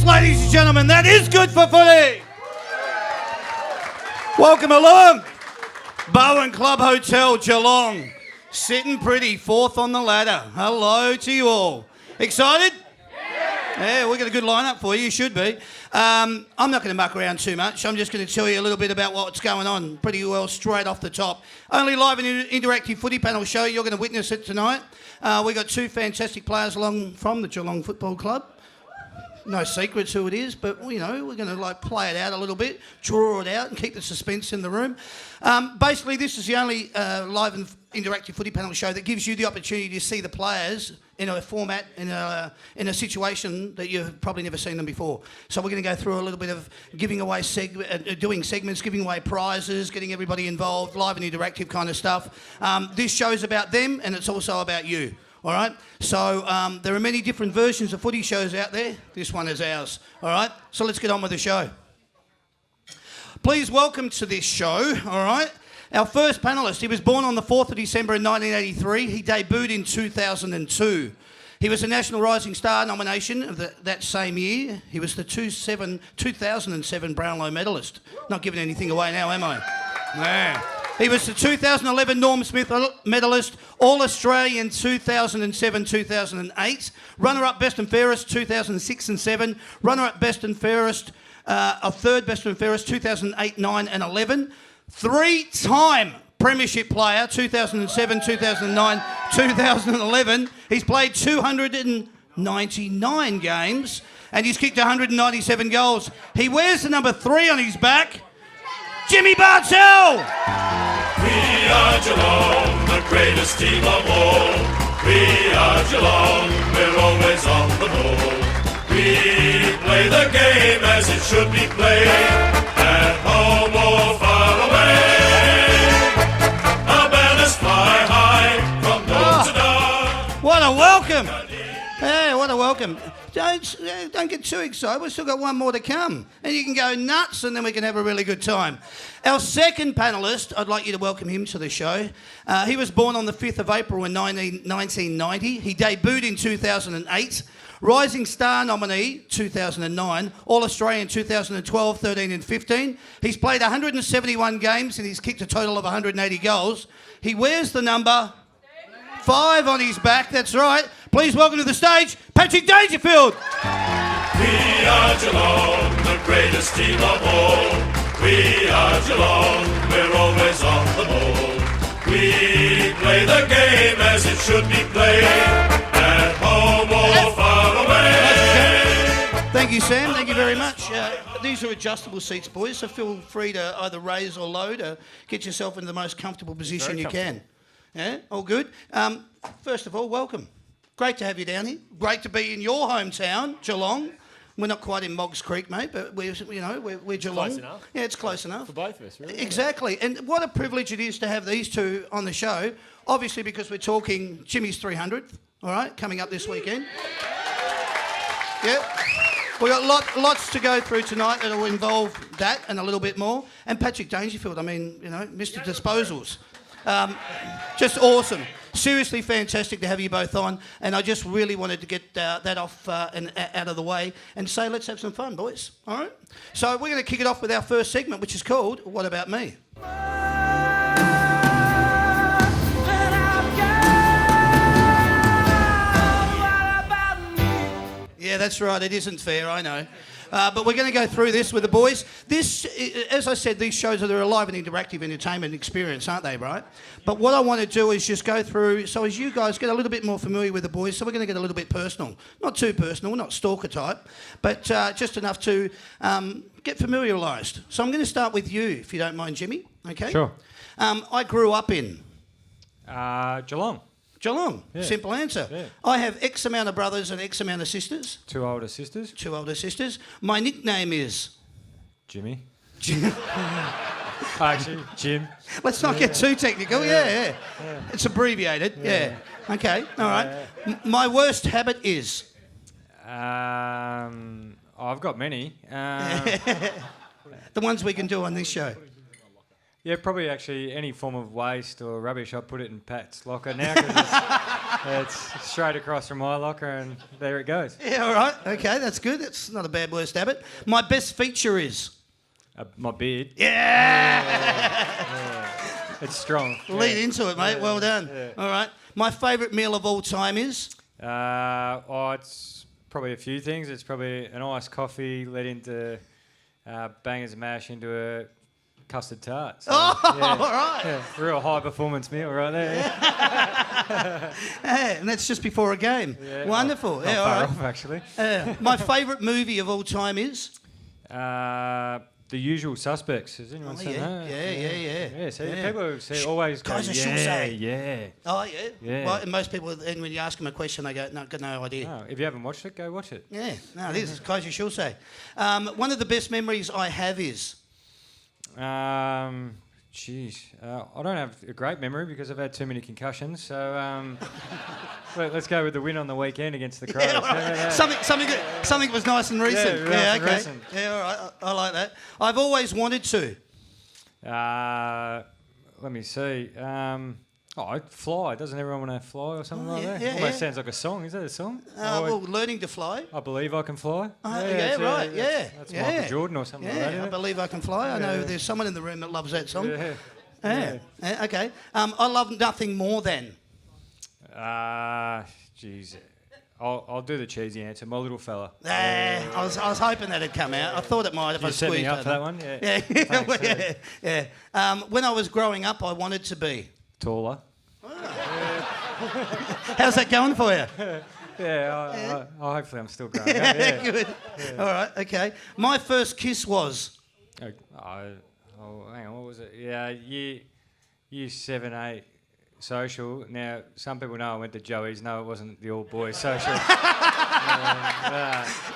Yes, ladies and gentlemen, that is good for footy. Welcome along. Bowen Club Hotel, Geelong. Sitting pretty, fourth on the ladder. Hello to you all. Excited? Yeah, we've got a good lineup for you. You should be. I'm not going to muck around too much. I'm just going to tell you a little bit about what's going on pretty well straight off the top. Only live and interactive footy panel show. You're going to witness it tonight. We've got two fantastic players along from the Geelong Football Club. No secrets who it is, but, you know, we're going to, play it out a little bit, draw it out and keep the suspense in the room. Basically, this is the only live and interactive footy panel show that gives you the opportunity to see the players in a format, in a situation that you've probably never seen them before. So we're going to go through a little bit of giving away doing segments, giving away prizes, getting everybody involved, live and interactive kind of stuff. This show's about them, and it's also about you. All right? So there are many different versions of footy shows out there. This one is ours. All right? So let's get on with the show. Please welcome to this show, all right, our first panellist. He was born on the 4th of December in 1983. He debuted in 2002. He was a National Rising Star nomination of that same year. He was the 2007 Brownlow medalist. Not giving anything away now, am I? No. He was the 2011 Norm Smith medalist, All-Australian 2007-2008, runner-up best and fairest 2006 and 7, runner-up best and fairest, third best and fairest 2008, 9 and 11, three-time premiership player 2007, 2009, 2011. He's played 299 games and he's kicked 197 goals. He wears the number 3 on his back. Jimmy Bartell! We are Geelong, the greatest team of all. We are Geelong, we're always on the ball. We play the game as it should be played, at home or far away. Our banners fly high from dawn to dawn. What a welcome! Yeah, what a welcome. Don't get too excited. We've still got one more to come. And you can go nuts and then we can have a really good time. Our second panellist, I'd like you to welcome him to the show. He was born on the 5th of April in 1990. He debuted in 2008. Rising Star nominee 2009. All-Australian 2012, 13 and 15. He's played 171 games and he's kicked a total of 180 goals. He wears the number 5 on his back, that's right. Please welcome to the stage, Patrick Dangerfield. We are Geelong, the greatest team of all. We are Geelong, we're always on the ball. We play the game as it should be played, at home or far away. Thank you, Sam. Thank you very much. These are adjustable seats, boys, so feel free to either raise or lower to get yourself into the most comfortable position you can. Yeah, all good. First of all, welcome. Great to have you down here. Great to be in your hometown, Geelong. We're not quite in Moggs Creek, mate, but we're Geelong. Close enough. Yeah, it's close enough. For both of us, really. Exactly. And what a privilege it is to have these two on the show. Obviously, because we're talking Jimmy's 300th, all right, coming up this weekend. Yeah. We've got lots to go through tonight that will involve that and a little bit more. And Patrick Dangerfield, Mr. Disposals. Just awesome. Seriously fantastic to have you both on, and I just really wanted to get that off and out of the way and say let's have some fun, boys. All right? So we're going to kick it off with our first segment, which is called What About Me? Yeah, that's right. It isn't fair, I know. But we're going to go through this with the boys. This, as I said, these shows are a live and interactive entertainment experience, aren't they, right? But what I want to do is just go through, so as you guys get a little bit more familiar with the boys, so we're going to get a little bit personal. Not too personal, we're not stalker type, but just enough to get familiarised. So I'm going to start with you, if you don't mind, Jimmy, okay? Sure. I grew up in... Geelong. Geelong, Yeah. Simple answer. Yeah. I have X amount of brothers and X amount of sisters. 2 older sisters. 2 older sisters. My nickname is... Jimmy. Jim. Actually, Jim. Let's not get too technical. Yeah. It's abbreviated. Yeah. Okay, all right. My worst habit is... I've got many. The ones we can do on this show. Yeah, probably actually any form of waste or rubbish, I put it in Pat's locker now. 'Cause It's straight across from my locker, and there it goes. Yeah, all right. Okay, that's good. That's not a bad worst habit. My best feature is? My beard. Yeah! It's strong. Lead into it, mate. Well done. Yeah. All right. My favourite meal of all time is? It's probably a few things. It's probably an iced coffee led into bangers and mash into a custard tart. So, All right. Yeah, real high performance meal right there. Yeah, and that's just before a game. Yeah, Wonderful. Not Yeah, far all right. off, actually. My favourite movie of all time is? The Usual Suspects. Has anyone seen yeah. that? Yeah. Yeah, so people say, always go, Kaiser Schulze. yeah. Oh, yeah. Yeah. Well, and most people, and when you ask them a question, they go, no, got no idea. Oh, if you haven't watched it, go watch it. Yeah, no, it is. It's Kaiser Schulze. One of the best memories I have is? I don't have a great memory because I've had too many concussions. So let's go with the win on the weekend against the Crows. Yeah, all right. Something that was nice and recent. Yeah, okay. recent. Yeah, all right. I like that. I've always wanted to. Let me see. Fly. Doesn't everyone want to fly or something like that? yeah, Almost yeah. sounds like a song. Is that a song? Well, learning to fly. I believe I can fly. Yeah, right. Yeah. That's yeah. Michael Jordan or something like that. Yeah, I Isn't it? believe I can fly. I know there's someone in the room that loves that song. Yeah. Yeah, okay. I love nothing more than. Jeez. I'll do the cheesy answer. My little fella. I was hoping that'd come out. I thought it might if I You set me squeezed up it. for that one? Yeah. Yeah, Thanks, yeah. When I was growing up, I wanted to be. Taller. How's that going for you? Yeah, hopefully I'm still growing up. Yeah. Good. All right, okay. My first kiss was. Hang on, what was it? Yeah, year 7, 8 social. Now, some people know I went to Joey's. No, it wasn't the all boys social.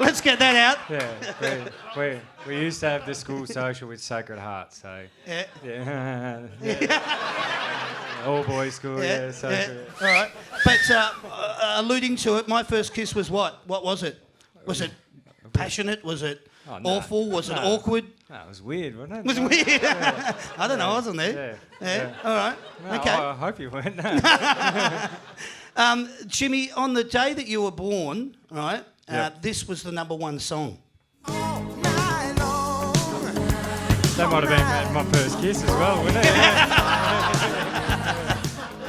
Let's get that out. Yeah, we used to have the school social with Sacred Heart. So Yeah. all boys school. Yeah, social. All right. But alluding to it, my first kiss was what? What was it? Was it passionate? Was it awful? Was it awkward? No, it was weird, wasn't it? It was weird. I don't know. I wasn't there. Yeah. All right. No, Okay. I hope you weren't. Jimmy, on the day that you were born, right? Yep. This was the #1 song. That might have been my first kiss as well, wouldn't it?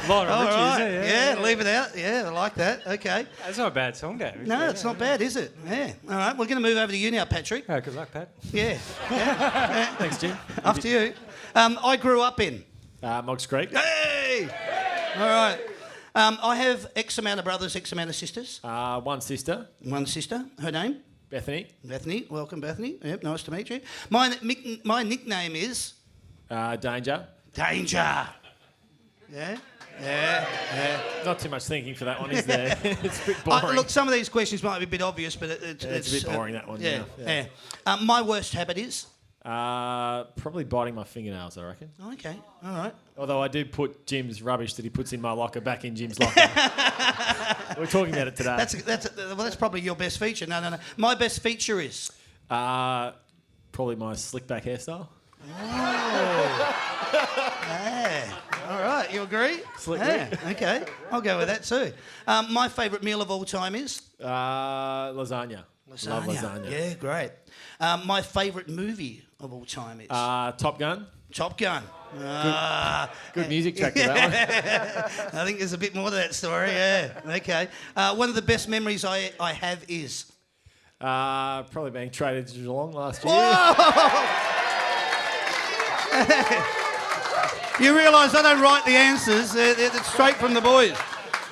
Lionel All Richie, right. isn't it? Yeah, leave it out. Yeah, I like that. Okay. That's not a bad song, Dave. No, it's not bad, is it? Yeah. All right. We're going to move over to you now, Patrick. Oh, good luck, Pat. Yeah. Thanks, Jim. After you. I grew up in. Moggs Creek. Hey! All right. I have X amount of brothers, X amount of sisters. One sister, One sister. Her name? Bethany. Bethany. Welcome, Bethany. Yep, nice to meet you. My nickname is Danger. Danger. Yeah? Yeah. Not too much thinking for that one, is there? It's a bit boring. Look, some of these questions might be a bit obvious, but it's a bit boring, that one. Yeah. Yeah. My worst habit is? Probably biting my fingernails, I reckon. Okay. All right. Although I do put Jim's rubbish that he puts in my locker back in Jim's locker. We're talking about it today. That's probably your best feature. No. My best feature is? Probably my slick back hairstyle. Yeah. All right. You agree? Slick Okay. I'll go with that too. My favourite meal of all time is? Lasagna. Love lasagna. Yeah, great. My favourite movie of all time is? Top Gun. Top Gun. Good music track to that one. I think there's a bit more to that story, yeah. Okay. One of the best memories I have is? Probably being traded to Geelong last year. You realise I don't write the answers. They're straight from the boys.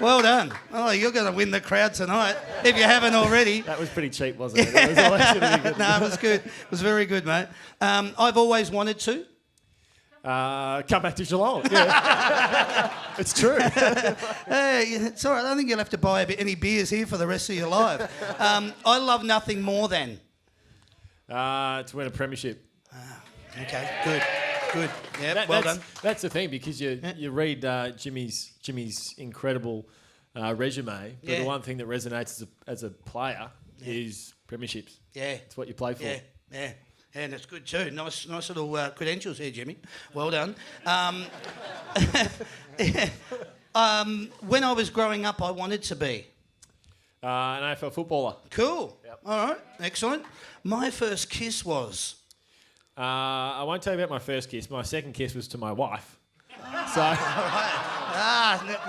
Well done. Oh, you're going to win the crowd tonight, if you haven't already. That was pretty cheap, wasn't it? It was always going to be good. No, it was good. It was very good, mate. I've always wanted to. Come back to Geelong. Yeah. It's true. Hey, it's all right. I don't think you'll have to buy any beers here for the rest of your life. I love nothing more than. To win a premiership. Okay, good. Yeah, well done. That's the thing, because you read Jimmy's incredible resume, but the one thing that resonates as a player is premierships. Yeah. It's what you play for. Yeah. And it's good too. Nice little credentials here, Jimmy. Well done. When I was growing up, I wanted to be. An AFL footballer. Cool. Yep. All right. Excellent. My first kiss was... I won't tell you about my first kiss. My second kiss was to my wife. So...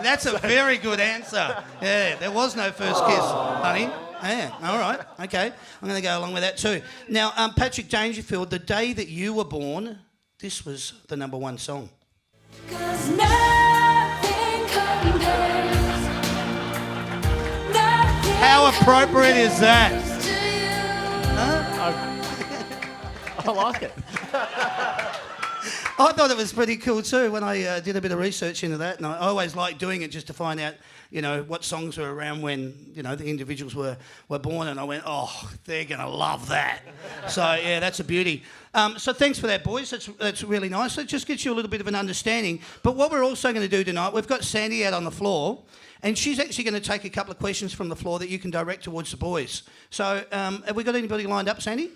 that's a very good answer. Yeah, there was no first kiss, honey. Yeah, all right. Okay. I'm going to go along with that too. Now, Patrick Dangerfield, the day that you were born, this was the number one song. 'Cause nothing compares. Nothing How appropriate is that? to you. I like it. I thought it was pretty cool too when I did a bit of research into that, and I always like doing it just to find out, you know, what songs were around when, you know, the individuals were born, and I went, oh, they're going to love that. So, yeah, that's a beauty. So thanks for that, boys. That's really nice. It just gets you a little bit of an understanding. But what we're also going to do tonight, we've got Sandy out on the floor, and she's actually going to take a couple of questions from the floor that you can direct towards the boys. So have we got anybody lined up, Sandy?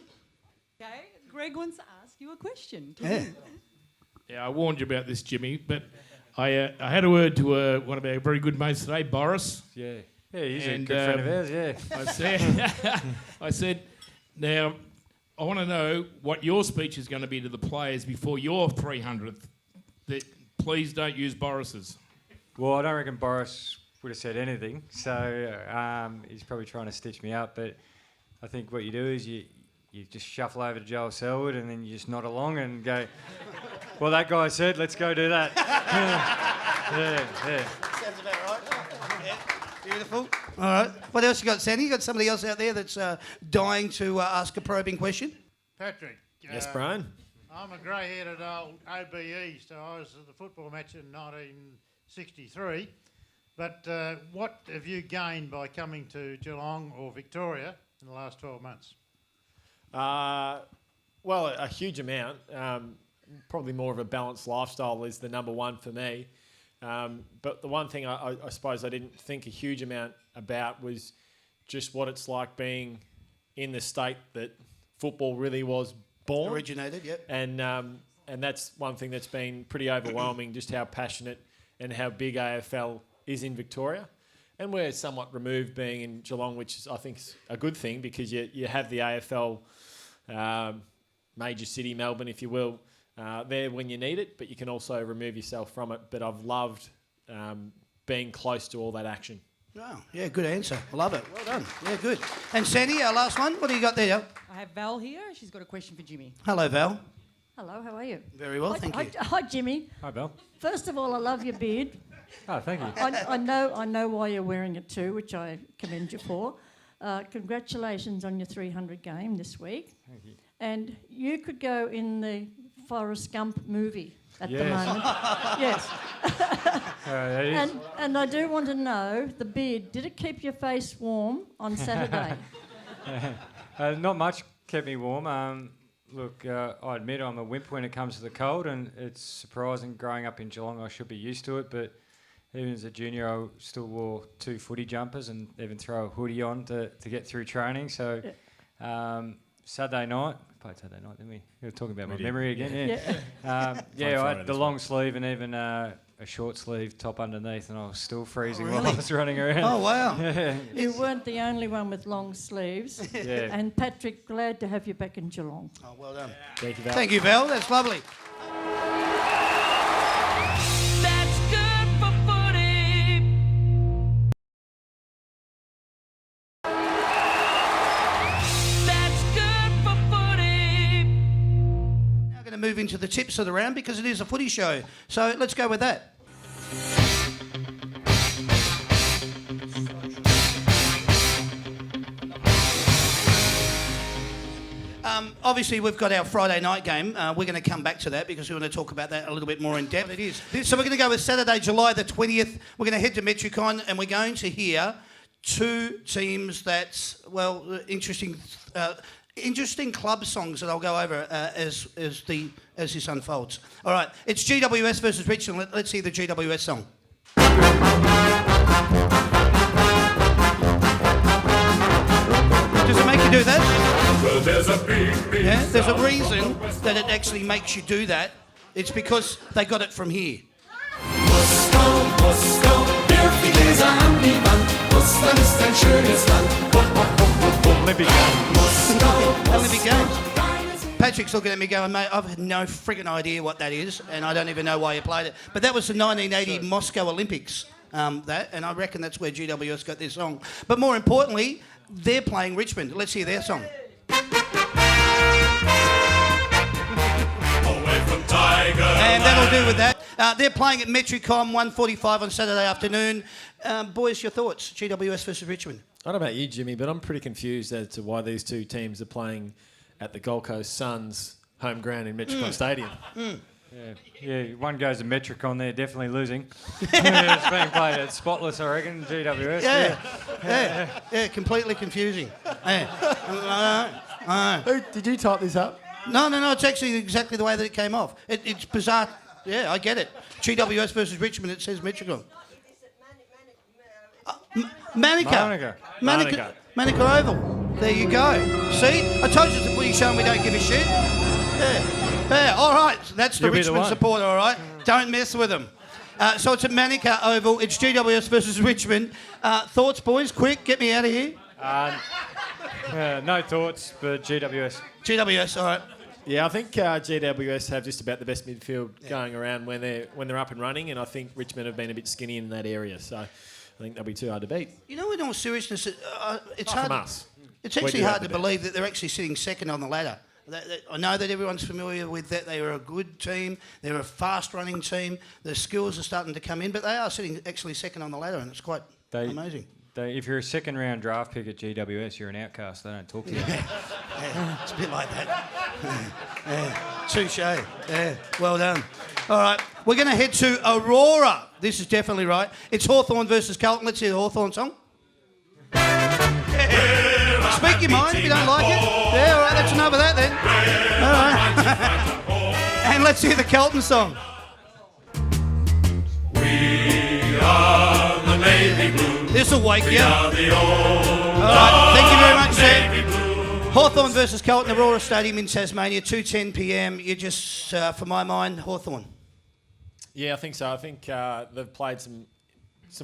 Okay, Greg wants to ask you a question. Yeah. Yeah, I warned you about this, Jimmy, but I had a word to one of our very good mates today, Boris. Yeah. Yeah, he's And, a good friend of ours, yeah. I said, now, I want to know what your speech is going to be to the players before your 300th. That please don't use Boris's. Well, I don't reckon Boris would have said anything, so he's probably trying to stitch me up, but I think what you do is you just shuffle over to Joel Selwood and then you just nod along and go, well, that guy said, let's go do that. yeah. Sounds about right. Yeah, beautiful. All right. What else you got, Sandy? You got somebody else out there that's dying to ask a probing question? Patrick. Yes, Brian? I'm a grey-headed old OBE, so I was at the football match in 1963. But what have you gained by coming to Geelong or Victoria in the last 12 months? Well, a huge amount. Probably more of a balanced lifestyle is the number one for me. But the one thing I suppose I didn't think a huge amount about was just what it's like being in the state that football really was born. Originated, yep. And that's one thing that's been pretty overwhelming, just how passionate and how big AFL is in Victoria. And we're somewhat removed being in Geelong, which is, I think, is a good thing because you have the AFL major city, Melbourne, if you will, there when you need it, but you can also remove yourself from it. But I've loved being close to all that action. Oh, yeah, good answer. I love it. Well done. Yeah, good. And Sandy, our last one. What do you got there? I have Val here. She's got a question for Jimmy. Hello, Val. Hello, how are you? Very well, thank you. Hi, Jimmy. Hi, Bill. First of all, I love your beard. Oh, thank you. I know why you're wearing it too, which I commend you for. Congratulations on your 300 game this week. Thank you. And you could go in the Forrest Gump movie at the Yes. moment. Yes. And I do want to know, the beard, did it keep your face warm on Saturday? Not much kept me warm. Look, I admit I'm a wimp when it comes to the cold, and it's surprising growing up in Geelong. I should be used to it, but even as a junior, I still wore 2 footy jumpers and even throw a hoodie on to get through training. So Saturday night, we played Saturday night, didn't we? We were talking about my memory again. Yeah, I had the long sleeve and even a short sleeve top underneath, and I was still freezing while I was running around. Oh, wow. Yeah. You weren't the only one with long sleeves. Yeah. And Patrick, glad to have you back in Geelong. Oh, well done. Thank you, Val. Thank you, Val. That's lovely. That's good for footy. That's good for footy. Now going to move into the tips of the round because it is a footy show. So let's go with that. Obviously, we've got our Friday night game. We're going to come back to that because we want to talk about that a little bit more in depth. It is. So we're going to go with Saturday, July the 20th. We're going to head to Metricon and we're going to hear 2 teams that, well, interesting club songs that I'll go over as this unfolds. All right, it's GWS versus Richmond. Let's hear the GWS song. Does it make you do that? Well, there's a big Yeah, there's a reason that it actually makes you do that. It's because they got it from here. Moscow, Moscow. dieser Handy-Band. Russland ist ein schönes Land. Olympic Games. Olympic Games. Patrick's looking at me going, mate, I've no friggin' idea what that is, and I don't even know why you played it. But that was the 1980 Moscow Olympics, and I reckon that's where GWS got their song. But more importantly, they're playing Richmond. Let's hear their song. Away from Tiger. And that'll do with that. They're playing at Metricom 1:45 on Saturday afternoon. Boys, your thoughts? GWS versus Richmond. I don't know about you, Jimmy, but I'm pretty confused as to why these two teams are playing at the Gold Coast Suns home ground in Metricon Stadium. Yeah, one goes to Metricon, they're definitely losing. It's being played at Spotless, I reckon, GWS. Yeah, completely confusing. Did you type this up? No, it's actually exactly the way that it came off. It's bizarre. Yeah, I get it. GWS versus Richmond, it says Metricon. Manica Oval. There you go. See? I told you it's a footy show and we don't give a shit. Yeah. All right. That's the You'll be the Richmond one. supporter, all right? Don't mess with them. So it's at Manica Oval. It's GWS versus Richmond. Thoughts, boys? Quick, get me out of here. No thoughts, but GWS. GWS, all right. Yeah, I think GWS have just about the best midfield going around when they're up and running, and I think Richmond have been a bit skinny in that area, so I think they'll be too hard to beat. You know, in all seriousness, it's Not hard. from us. It's We actually do hard have to the best. believe that they're actually sitting second on the ladder. I know that everyone's familiar with that. They are a good team. They're a fast-running team. The skills are starting to come in, but they are sitting actually second on the ladder, and it's quite amazing. If you're a second-round draft pick at GWS, you're an outcast. They don't talk to you. Yeah, it's a bit like that. Yeah. Touche. Yeah, well done. All right, we're going to head to Aurora. This is definitely right. It's Hawthorn versus Carlton. Let's hear the Hawthorn song. Yeah. Speak your mind if you don't like it. Yeah, all right, that's enough of that then. All right. And let's hear the Carlton song. We are the Navy Blue. This'll wake We you are up. the old All right, thank you very much, Navy sir. Blue. Hawthorn versus Carlton, Aurora Stadium in Tasmania, 2:10 p.m. You just, for my mind, Hawthorn. Yeah, I think so. I think they've played some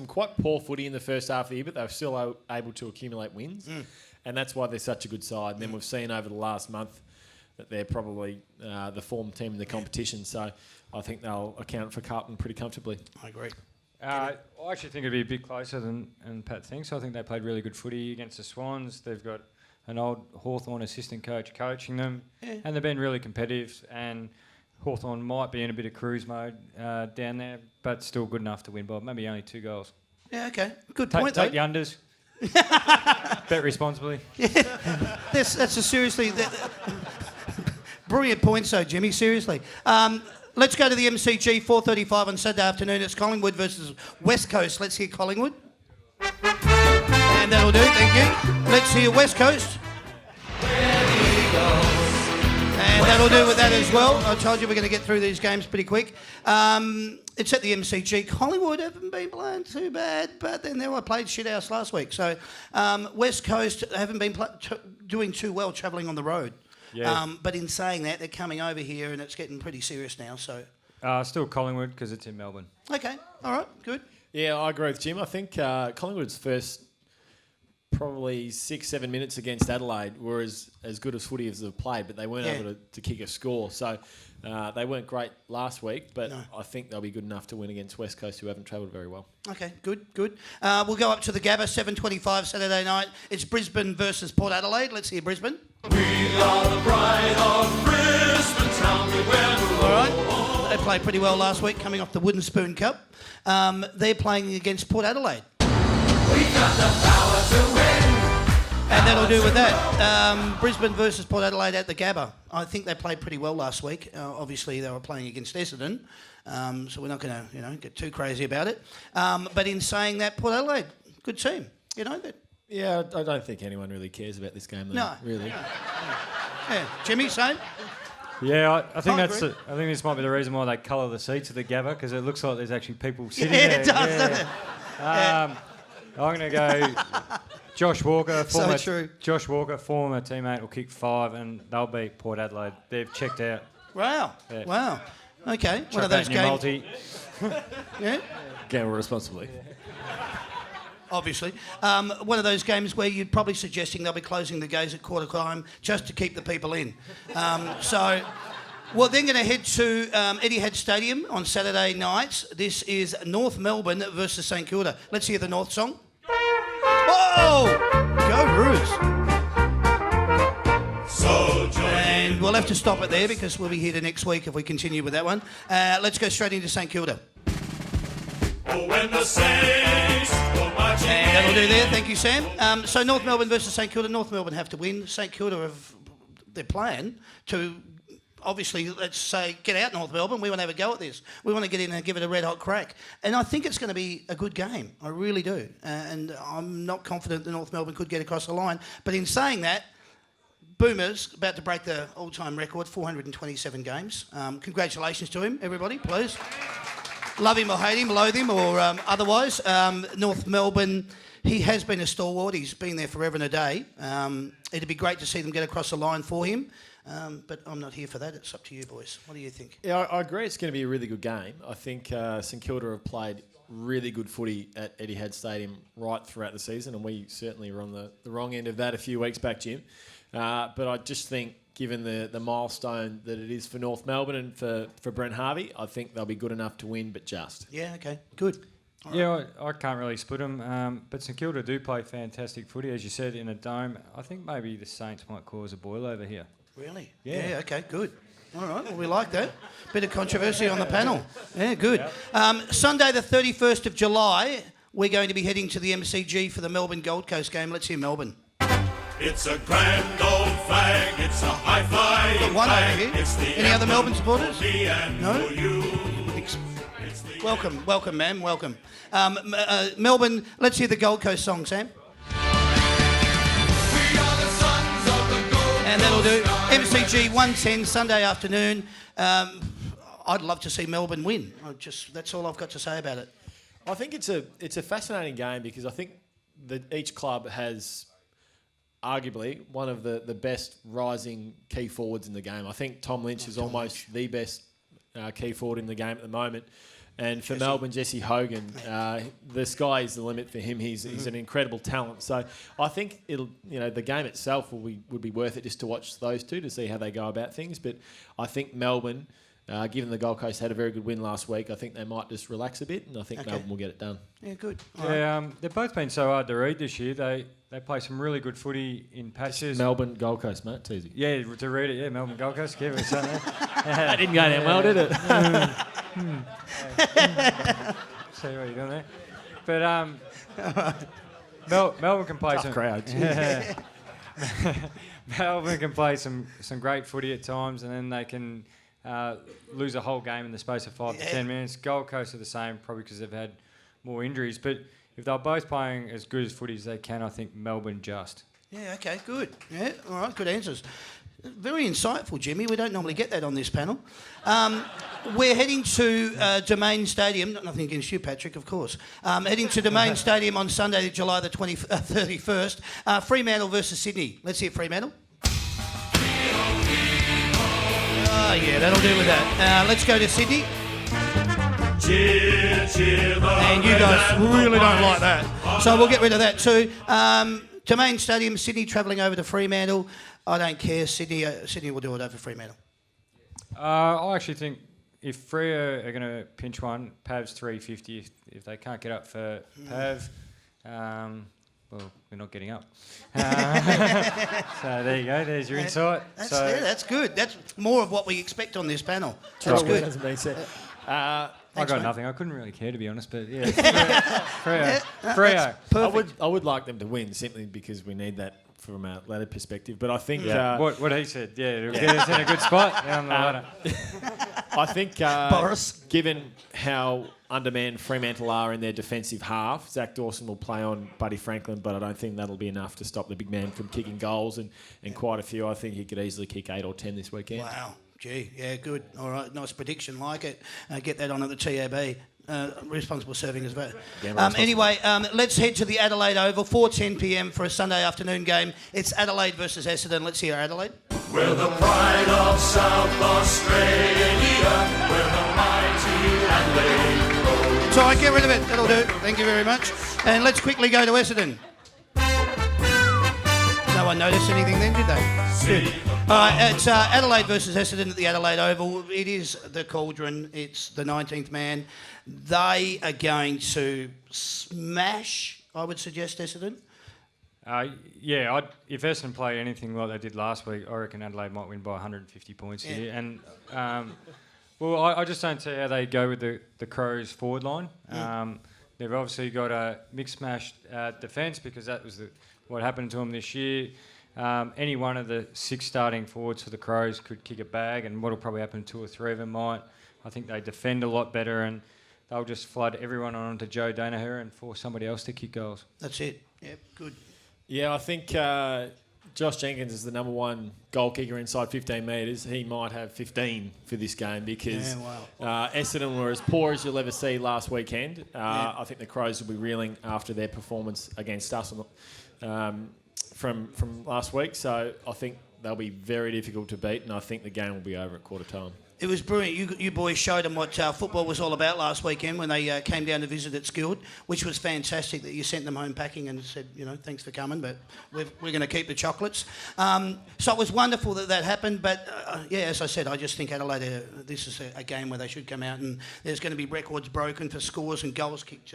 quite poor footy in the first half of the year, but they're still able to accumulate wins, and that's why they're such a good side. And then we've seen over the last month that they're probably the form team in the competition, so I think they'll account for Carlton pretty comfortably. I agree. I actually think it'd be a bit closer than Pat thinks. I think they played really good footy against the Swans. They've got an old Hawthorn assistant coach coaching them, and they've been really competitive. And Hawthorn might be in a bit of cruise mode down there, but still good enough to win by maybe only 2 goals. Yeah, okay. Good Take point, the though. unders. Bet responsibly. That's a seriously... brilliant point, so, Jimmy, seriously. Let's go to the MCG, 4:35 on Saturday afternoon. It's Collingwood versus West Coast. Let's hear Collingwood. And that'll do, thank you. Let's hear West Coast. And that'll do with that as well. I told you we're going to get through these games pretty quick. It's at the MCG. Collingwood haven't been playing too bad, but then they were played shithouse last week. So West Coast haven't been doing too well travelling on the road. Yeah. But in saying that, they're coming over here and it's getting pretty serious now. So Still Collingwood because it's in Melbourne. okay, all right, good. Yeah, I agree with Jim. I think Collingwood's first probably 6-7 minutes against Adelaide were as good as footy as they've played, but they weren't able to kick a score. So they weren't great last week, but I think they'll be good enough to win against West Coast, who haven't travelled very well. Okay, good. We'll go up to the Gabba, 7:25 Saturday night. It's Brisbane versus Port Adelaide. Let's hear Brisbane. We are the pride of Brisbane town. We wear the All right. They played pretty well last week, coming off the Wooden Spoon Cup. They're playing against Port Adelaide. We got the power to win. And that'll do with that. Brisbane versus Port Adelaide at the Gabba. I think they played pretty well last week. Obviously, they were playing against Essendon, so we're not going to, get too crazy about it. But in saying that, Port Adelaide, good team. That. Yeah, I don't think anyone really cares about this game, though. No. Really. Yeah, Jimmy, same. Yeah, I think I I think this might be the reason why they colour the seats of the Gabba, because it looks like there's actually people sitting Yeah, there. it does, doesn't it? I'm going to go Josh Walker. So true. Josh Walker, former teammate, will kick 5 and they'll beat Port Adelaide. They've checked out. Wow. Yeah. Wow. Okay, one Chuck of that those in your games. multi. Yeah, Gamble responsibly. obviously. One of those games where you're probably suggesting they'll be closing the gates at quarter time just to keep the people in. So we're then going to head to Etihad Stadium on Saturday nights. This is North Melbourne versus St Kilda. Let's hear the North song. Whoa! Go Roos! So join And we'll have to stop it there because we'll be here the next week if we continue with that one. Let's go straight into St Kilda. when the Saints go marching And that'll do there. Thank you, Sam. So North Melbourne versus St Kilda. North Melbourne have to win. St Kilda have their plan to obviously, let's say, get out North Melbourne. We want to have a go at this. We want to get in and give it a red hot crack. And I think it's going to be a good game. I really do. And I'm not confident that North Melbourne could get across the line. But in saying that, Boomer's about to break the all-time record, 427 games. Congratulations to him, everybody, please. Love him or hate him, loathe him or otherwise. North Melbourne, he has been a stalwart. He's been there forever and a day. It'd be great to see them get across the line for him. But I'm not here for that. It's up to you, boys. What do you think? Yeah, I agree. It's going to be a really good game. I think St Kilda have played really good footy at Etihad Stadium right throughout the season, and we certainly were on the wrong end of that a few weeks back, Jim. But I just think, given the milestone that it is for North Melbourne and for Brent Harvey, I think they'll be good enough to win, but just. Yeah, okay, good. All Yeah, right. I can't really split them, but St Kilda do play fantastic footy, as you said, in a dome. I think maybe the Saints might cause a boil over here. Really? Yeah. Okay, good. All right, well, we like that. Bit of controversy on the panel. Yeah, good. Sunday the 31st of July, we're going to be heading to the MCG for the Melbourne Gold Coast game. Let's hear Melbourne. It's a grand old flag, it's a high-flying Got one over flag. here. It's the Any other anthem Melbourne supporters? for me and No? for you. Welcome, ma'am, welcome. Melbourne, let's hear the Gold Coast song, Sam. And that'll do. MCG 1:10 Sunday afternoon. I'd love to see Melbourne win. That's all I've got to say about it. I think it's a fascinating game because I think that each club has arguably one of the best rising key forwards in the game. I think Tom Lynch is almost the best key forward in the game at the moment. And for Melbourne, Jesse Hogan, the sky is the limit for him. He's an incredible talent. So I think the game itself would be worth it just to watch those two to see how they go about things. But I think Melbourne, given the Gold Coast had a very good win last week, I think they might just relax a bit, and I think Melbourne will get it done. Yeah, good. Yeah, they've both been so hard to read this year. They play some really good footy in patches. Melbourne Gold Coast, mate. It's easy. Yeah, to read it, yeah, Melbourne Gold Coast. Give it something. That didn't go down well, did it? See what you're doing there. But Melbourne can play some crowds. Melbourne can play some great footy at times, and then they can lose a whole game in the space of 5 to 10 minutes. Gold Coast are the same, probably because they've had more injuries. But if they're both playing as good as footy as they can, I think Melbourne just. Yeah, okay, good. Yeah, all right, good answers. Very insightful, Jimmy. We don't normally get that on this panel. We're heading to Domain Stadium. Nothing against you, Patrick, of course. Heading to Domain Stadium on Sunday, July the 31st. Fremantle versus Sydney. Let's hear Fremantle. Oh, yeah, that'll do with that. Let's go to Sydney. Cheer, cheer the And you red guys and the really don't white. like that. So we'll get rid of that too. Domain Stadium, Sydney travelling over to Fremantle. I don't care. Sydney will do it over Fremantle. I actually think if Freo are going to pinch one, Pav's 350. If they can't get up for Pav, well, we're not getting up. So there you go. There's your insight. That's good. That's more of what we expect on this panel. That's That's good. Hasn't been said. I Thanks, got mate. nothing. I couldn't really care, to be honest, but yeah. Freo. Perfect. I would like them to win simply because we need that from a ladder perspective. But I think What he said, yeah, it'll get us in a good spot down the ladder. I think Boris. given how undermanned Fremantle are in their defensive half, Zach Dawson will play on Buddy Franklin, but I don't think that'll be enough to stop the big man from kicking goals and quite a few. I think he could easily kick 8 or 10 this weekend. Wow. Gee, yeah, good. All right, nice prediction. Like it. Get that on at the TAB. Responsible serving as well. Anyway, let's head to the Adelaide Oval, 4:10 p.m. for a Sunday afternoon game. It's Adelaide versus Essendon. Let's hear Adelaide. We're the pride of South Australia. We're the right, get rid of it. That'll do. Thank you very much. And let's quickly go to Essendon. No one noticed anything then, did they? Good. All right, it's Adelaide versus Essendon at the Adelaide Oval. It is the Cauldron. It's the 19th man. They are going to smash, I would suggest, Essendon. If Essendon play anything like they did last week, I reckon Adelaide might win by 150 points here. And I just don't see how they go with the Crows forward line. They've obviously got a mixed mash defence because that was what happened to them this year. Any one of the 6 starting forwards for the Crows could kick a bag, and what'll probably happen, 2 or 3 of them might. I think they defend a lot better, and they'll just flood everyone onto Joe Danaher and force somebody else to kick goals. That's it. Yep, good. Yeah, I think Josh Jenkins is the number 1 goal kicker inside 15 metres. He might have 15 for this game because Essendon were as poor as you'll ever see last weekend. I think the Crows will be reeling after their performance against us from last week. So I think they'll be very difficult to beat, and I think the game will be over at quarter time. It was brilliant. You boys showed them what football was all about last weekend when they came down to visit at Skilled, which was fantastic that you sent them home packing and said, thanks for coming, but we're going to keep the chocolates. So it was wonderful that happened, but as I said, I just think Adelaide, this is a game where they should come out and there's going to be records broken for scores and goals kicked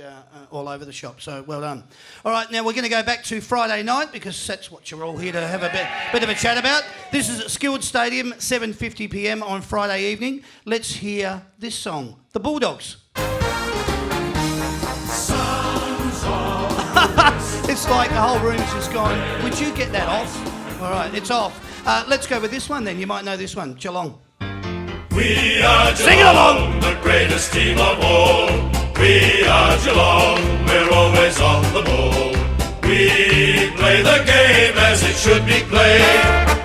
all over the shop, so well done. All right, now we're going to go back to Friday night because that's what you're all here to have a bit of a chat about. This is at Skilled Stadium, 7:50pm on Friday evening. Let's hear this song, The Bulldogs. It's like the whole room's just gone, would you get that off? All right, it's off. Let's go with this one then. You might know this one, Geelong. We are Geelong, sing it along. The greatest team of all. We are Geelong, we're always on the ball. We play the game as it should be played,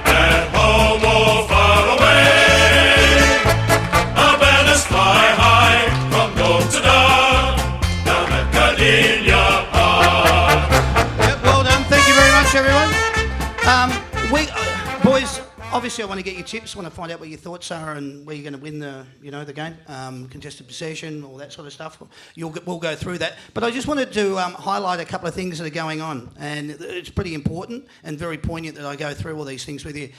at home or far away. Our banners fly high from dawn to dark, down at Cardinia Park. Yep, well done. Thank you very much, everyone. Boys, obviously I want to get your tips. I want to find out what your thoughts are and where you're going to win the game, contested possession, all that sort of stuff. We'll go through that. But I just wanted to highlight a couple of things that are going on, and it's pretty important and very poignant that I go through all these things with you.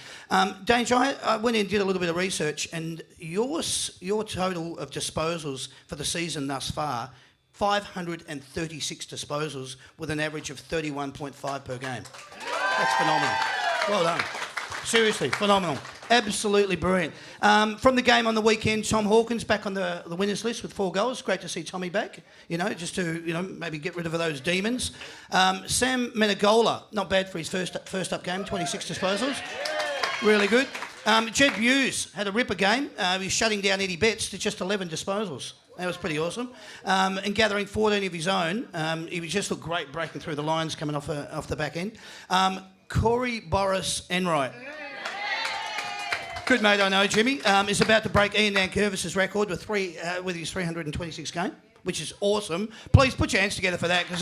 Danger, I went in and did a little bit of research, and your total of disposals for the season thus far, 536 disposals with an average of 31.5 per game. That's phenomenal. Well done. Seriously, phenomenal. Absolutely brilliant. From the game on the weekend, Tom Hawkins back on the winners list with 4 goals. Great to see Tommy back, just to, maybe get rid of those demons. Sam Menegola, not bad for his first up game, 26 disposals. Really good. Jed Hughes had a ripper game. He's shutting down Eddie Betts to just 11 disposals. That was pretty awesome. And gathering 14 of his own. He just looked great breaking through the lines coming off the back end. Corey Boris Enright. Good mate, I know, Jimmy. Is about to break Ian Nankervis's record with his 326 game, which is awesome. Please put your hands together for that, because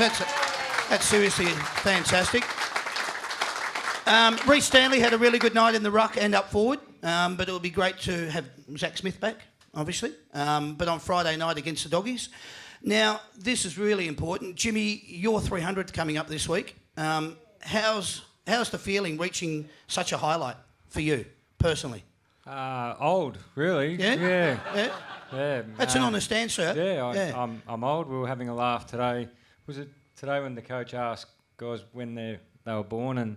that's seriously fantastic. Reece Stanley had a really good night in the ruck and up forward, but it would be great to have Zach Smith back, obviously. But on Friday night against the Doggies. Now, this is really important. Jimmy, your 300 coming up this week. How's the feeling reaching such a highlight for you, personally? Old, really. Yeah? Yeah. That's an honest answer. I'm old. We were having a laugh today. Was it today when the coach asked guys when they were born, and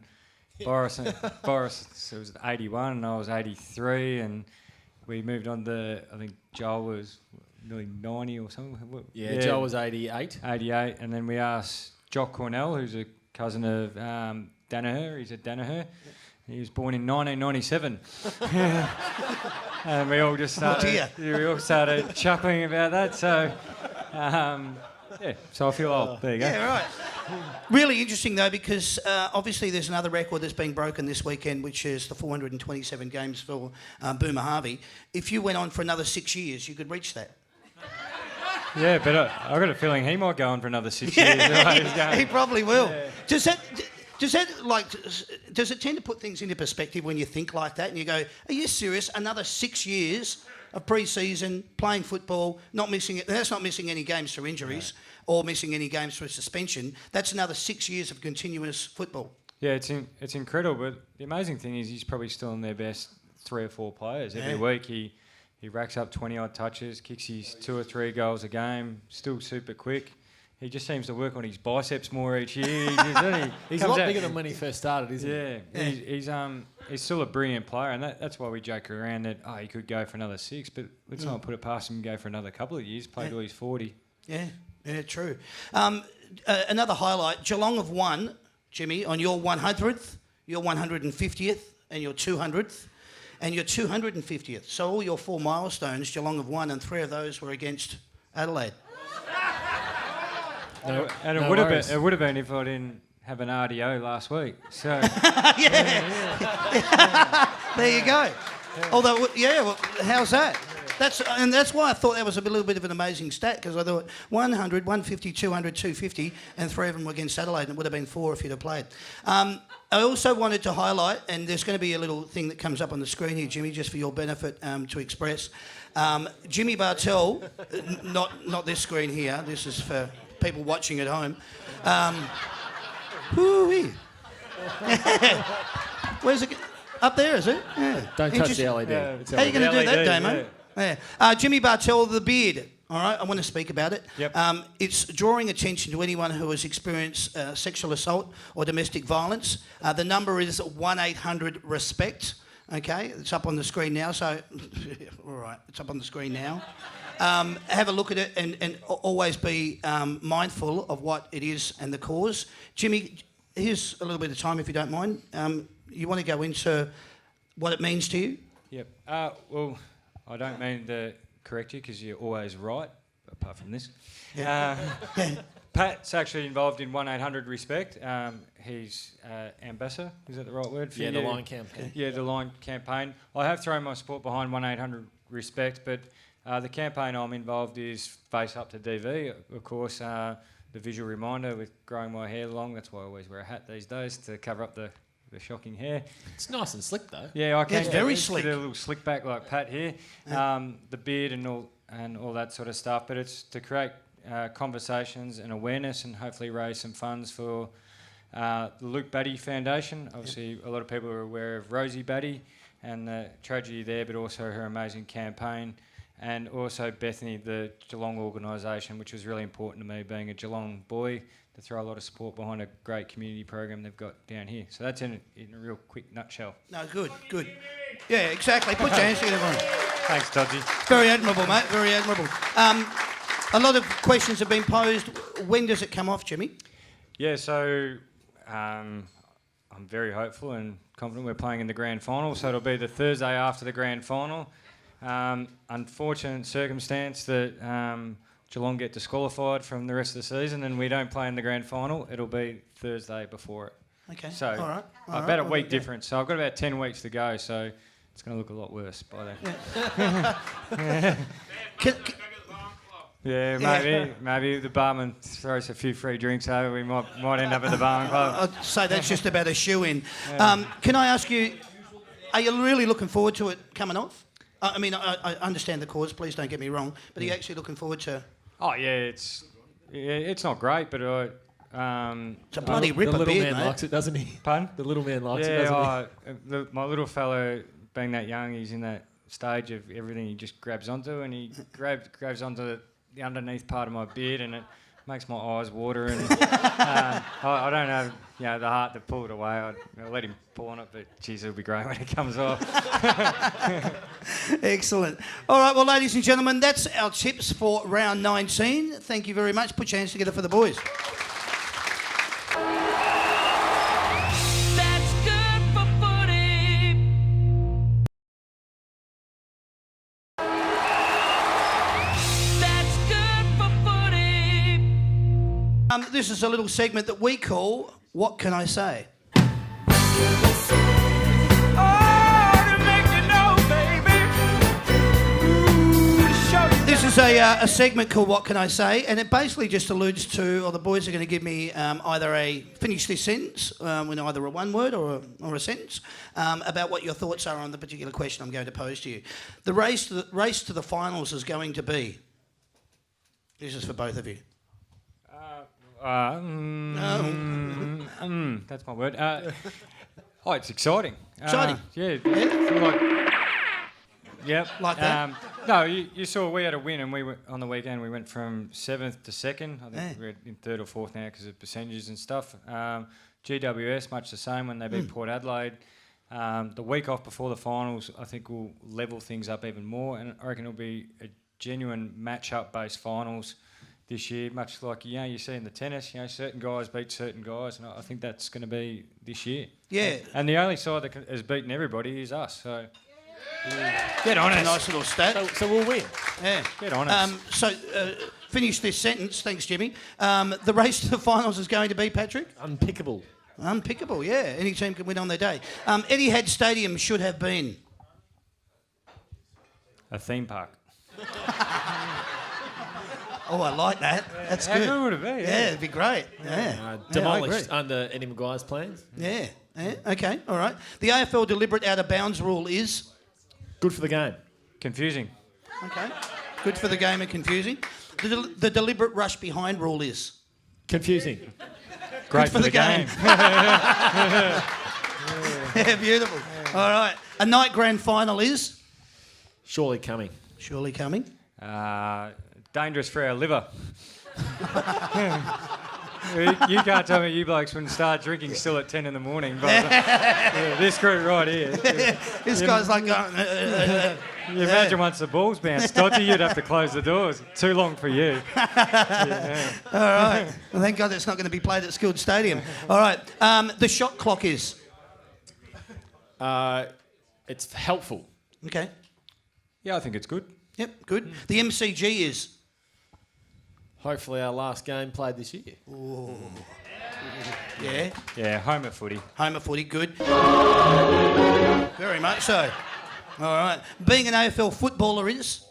Boris was 81 and I was 83, and we moved on to, I think Joel was nearly 90 or something. Yeah, Joel was 88. 88, and then we asked Jock Cornell, who's a cousin of Danaher. He's at Danaher. He was born in 1997. And we all just started chuckling about that. So, so I feel old. There you go. Yeah, right. Really interesting, though, because obviously there's another record that's been broken this weekend, which is the 427 games for Boomer Harvey. If you went on for another 6 years, you could reach that. Yeah, but I've got a feeling he might go on for another 6 years. He probably will. Yeah. Does it tend to put things into perspective when you think like that and you go, are you serious? Another 6 years of pre-season, playing football, not missing it. That's not missing any games through injuries or missing any games through suspension. That's another 6 years of continuous football. Yeah, it's incredible. But the amazing thing is he's probably still in their best 3 or 4 players. Every week he racks up 20-odd touches, kicks his 2 or 3 goals a game, still super quick. He just seems to work on his biceps more each year. He's a lot bigger than when he first started, isn't he? Yeah. He's still a brilliant player, and that's why we joke around that he could go for another 6, but let's not put it past him and go for another couple of years. Play till he's 40. Yeah, true. Another highlight: Geelong have won, Jimmy, on your 100th, your 150th, and your 200th. And your 250th. So all your 4 milestones, Geelong have won, and 3 of those were against Adelaide. No, and it would have been if I didn't have an RDO last week. So There you go. Although, well, how's that? That's why I thought that was a little bit of an amazing stat, because I thought 100, 150, 200, 250, and 3 of them were against Adelaide, and it would have been 4 if you'd have played. I also wanted to highlight, and there's going to be a little thing that comes up on the screen here, Jimmy, just for your benefit to express. Jimmy Bartell, not this screen here, this is for people watching at home. Whoo-wee. Where's it? Up there, is it? Yeah. Don't touch the LED. How are you going to do that, Damo? Yeah. Jimmy Bartell, the beard. All right, I want to speak about it. Yep. It's drawing attention to anyone who has experienced sexual assault or domestic violence. The number is 1-800-RESPECT. Okay, it's up on the screen now. So, all right, it's up on the screen now. Have a look at it and always be mindful of what it is and the cause. Jimmy, here's a little bit of time, if you don't mind. You want to go into what it means to you? Yep. Well, I don't mean to correct you because you're always right, apart from this. Pat's actually involved in 1-800-RESPECT. He's ambassador, is that the right word? The Line campaign. Yeah, the Line campaign. I have thrown my support behind 1-800-RESPECT, but the campaign I'm involved is Face Up to DV. Of course, the visual reminder with growing my hair long, that's why I always wear a hat these days to cover up the shocking hair. It's nice and slick though. Yeah, I can. It's very slick. A little slick back like Pat here. The beard and all that sort of stuff. But it's to create conversations and awareness, and hopefully raise some funds for the Luke Batty Foundation. Obviously, a lot of people are aware of Rosie Batty and the tragedy there, but also her amazing campaign. And also Bethany, the Geelong organisation, which was really important to me, being a Geelong boy, to throw a lot of support behind a great community program they've got down here. So that's in a real quick nutshell. No, good. Yeah, exactly. Put your hands together, everyone. Thanks, Dodgy. Very admirable, mate. Very admirable. A lot of questions have been posed. When does it come off, Jimmy? Yeah, so I'm very hopeful and confident we're playing in the grand final. So it'll be the Thursday after the grand final. Unfortunate circumstance that Geelong get disqualified from the rest of the season and we don't play in the grand final. It'll be Thursday before it. Okay. So all right. About a week difference. So I've got about 10 weeks to go. So it's going to look a lot worse by then. Yeah. Maybe the barman throws a few free drinks over. We might end up at the barman club. I'd say that's just about a shoe-in. Can I ask you, are you really looking forward to it coming off? I mean, I understand the cause. Please don't get me wrong. But are you actually looking forward to? Oh yeah, it's not great, but it's a bloody ripper the little beard, man mate. likes it, doesn't he? Pardon? The little man likes it, doesn't he? My little fellow, being that young, he's in that stage of everything he just grabs onto, and he grabs onto the underneath part of my beard, and it makes my eyes water. And I don't have the heart to pull it away. I'll let him pull on it, but geez, it'll be great when it comes off. Excellent. All right, well, ladies and gentlemen, that's our tips for round 19. Thank you very much. Put your hands together for the boys. That's good for footy. That's good for footy. This is a little segment that we call What Can I Say? This is a a segment called What Can I Say? And it basically just alludes to, or the boys are going to give me either finish this sentence with either a one word or a sentence about what your thoughts are on the particular question I'm going to pose to you. The race to the finals is going to be. This is for both of you. That's my word. It's exciting. Exciting. Yeah. Yep. Like that? No, you saw we had a win, and we went on the weekend. We went from 7th to 2nd. I think we're in 3rd or 4th now because of percentages and stuff. GWS much the same when they beat Port Adelaide. The week off before the finals, I think will level things up even more, and I reckon it'll be a genuine match-up based finals this year, much like you see in the tennis. Certain guys beat certain guys, and I think that's going to be this year. Yeah. And the only side that has beaten everybody is us. So. Get on it. A nice little stat. So we'll win. Yeah. Get on it. Finish this sentence. Thanks, Jimmy. The race to the finals is going to be, Patrick? Unpickable. Unpickable, yeah. Any team can win on their day. Etihad Stadium should have been. A theme park. Oh, I like that. That's How good. good would it be? Yeah, it'd be great. Yeah. Demolished under Eddie Maguire's plans. Yeah. Okay, all right. The AFL deliberate out of bounds rule is? Good for the game. Confusing. Okay. Good for the game and confusing. The deliberate rush behind rule is? Confusing. Great Good for the game. Yeah, beautiful. All right. A night grand final is? Surely coming. Surely coming. Dangerous for our liver. You can't tell me you blokes wouldn't start drinking still at 10 in the morning. But this group right here. This guy's like going... You imagine once the ball's bounced, Dodgy, you'd have to close the doors. Too long for you. All right. Well, thank God it's not going to be played at Skilled Stadium. All right. The shot clock is? It's helpful. Okay. Yeah, I think it's good. Yep, good. The MCG is? Hopefully our last game played this year. Ooh. Yeah. Yeah, home of footy. Home of footy, good. Very much so. All right. Being an AFL footballer is?